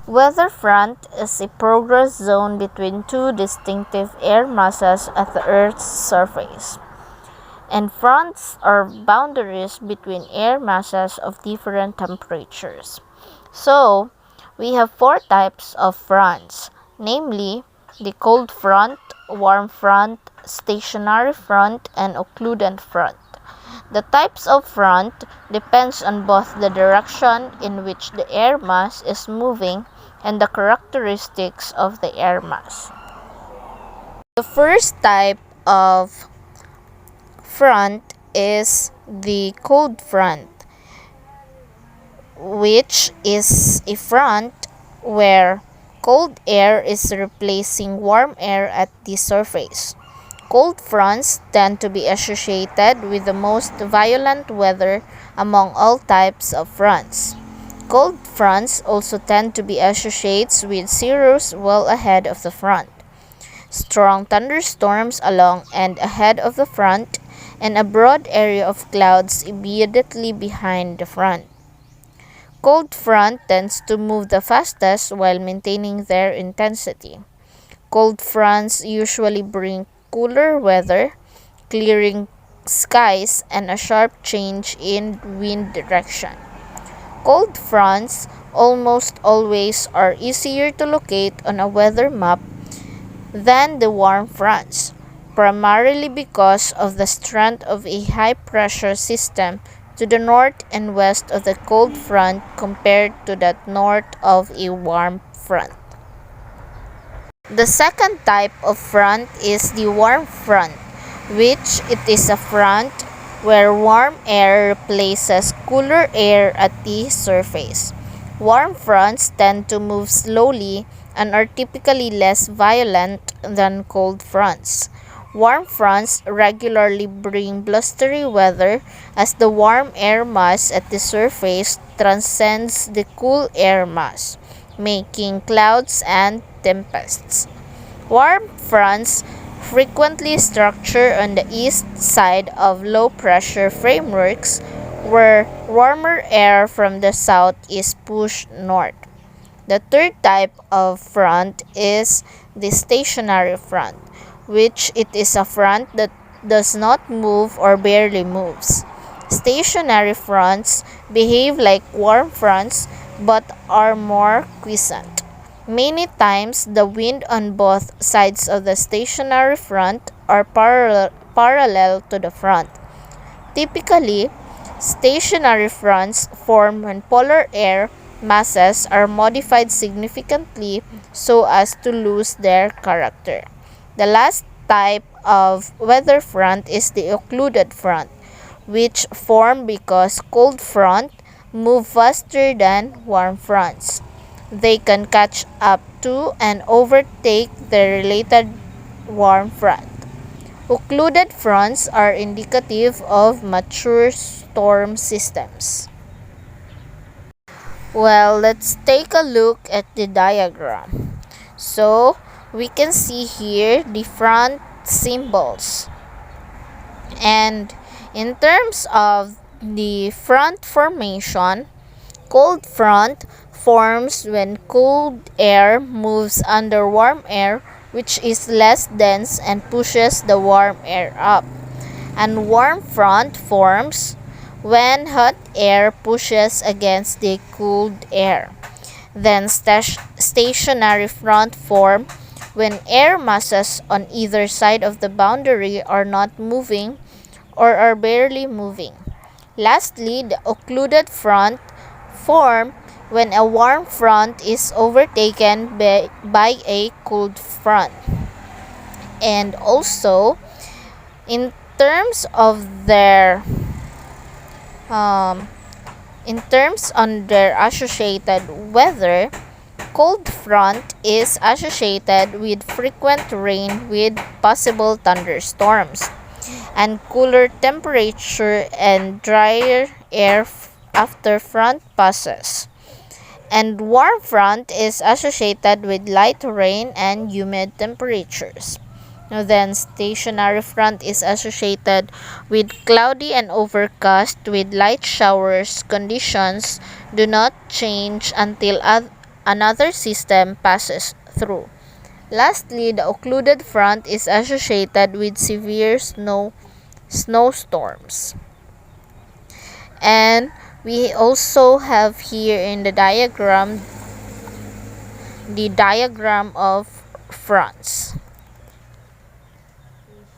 Weather front is a progress zone between two distinctive air masses at the Earth's surface, and fronts are boundaries between air masses of different temperatures. So, we have four types of fronts, namely the cold front, warm front, stationary front, and occluded front. The types of front depends on both the direction in which the air mass is moving and the characteristics of the air mass. The first type of front is the cold front, which is a front where cold air is replacing warm air at the surface. Cold fronts tend to be associated with the most violent weather among all types of fronts. Cold fronts also tend to be associated with cirrus well ahead of the front, strong thunderstorms along and ahead of the front, and a broad area of clouds immediately behind the front. Cold front tends to move the fastest while maintaining their intensity. Cold fronts usually bring cooler weather, clearing skies, and a sharp change in wind direction. Cold fronts almost always are easier to locate on a weather map than the warm fronts, primarily because of the strength of a high-pressure system to the north and west of the cold front compared to that north of a warm front. The second type of front is the warm front, which it is a front where warm air replaces cooler air at the surface. Warm fronts tend to move slowly and are typically less violent than cold fronts. Warm fronts regularly bring blustery weather as the warm air mass at the surface transcends the cool air mass, making clouds and tempests. Warm fronts frequently structure on the east side of low-pressure frameworks where warmer air from the south is pushed north. The third type of front is the stationary front, which it is a front that does not move or barely moves. Stationary fronts behave like warm fronts but are more quiescent. Many times, the wind on both sides of the stationary front are parallel to the front. Typically, stationary fronts form when polar air masses are modified significantly so as to lose their character. The last type of weather front is the occluded front, which form because cold front move faster than warm fronts. They can catch up to and overtake the related warm front. Occluded fronts are indicative of mature storm systems. Well, let's take a look at the diagram. So, we can see here the front symbols. And in terms of the front formation, cold front forms when cold air moves under warm air, which is less dense and pushes the warm air up. And warm front forms when hot air pushes against the cooled air. Then stationary front form when air masses on either side of the boundary are not moving or are barely moving. Lastly, the occluded front form when a warm front is overtaken by a cold front. And also, in terms of their on their associated weather, cold front is associated with frequent rain with possible thunderstorms, and cooler temperature and drier air after front passes. And warm front is associated with light rain and humid temperatures. Now then, stationary front is associated with cloudy and overcast with light showers. Conditions do not change another system passes through. Lastly, the occluded front is associated with severe snowstorms. And we also have here in the diagram of fronts.